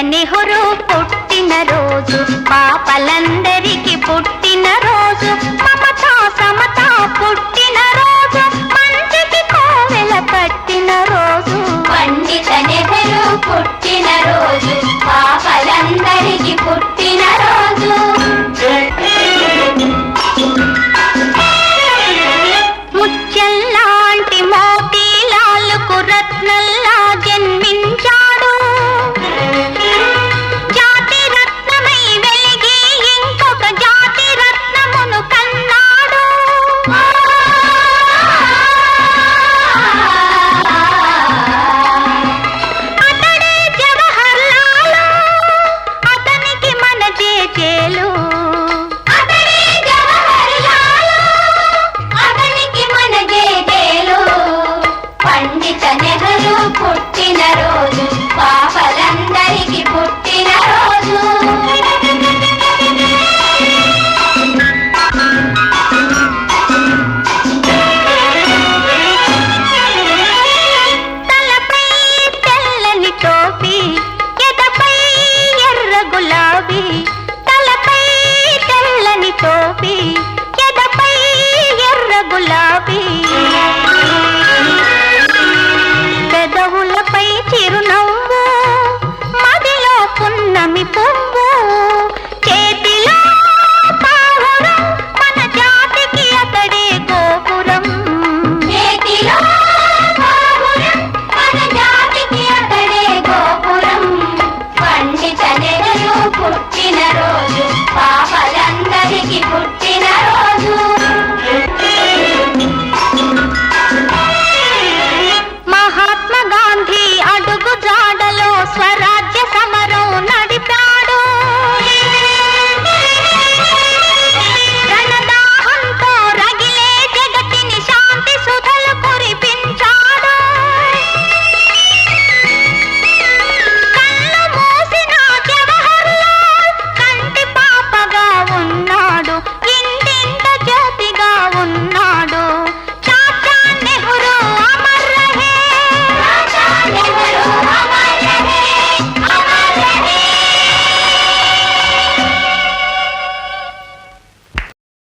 నెహ్రూ పుట్టిన రోజు, పాపలందరికీ పుట్టిన రోజు, మమతా సమతా పుట్టిన రోజు, మంచికి కోవెల కట్టిన రోజు. పండిత నెహ్రూ పుట్టిన రోజు, పాపలందరికీ పుట్టిన రోజు. ముత్యంలాంటి మోతీలాలకు రత్నల్లా జన్మించాడు, జాతి రత్నమై వెలిగి ఇంకొక జాతి రత్నమును కన్నాడు. అతడే జవహర్ లాలు, అతనికి మన జేజేలు. అతడే జవహర్ లాలు, అతనికి మన జేజేలు. పండిత నెహ్రూ పుట్టిన రోజు.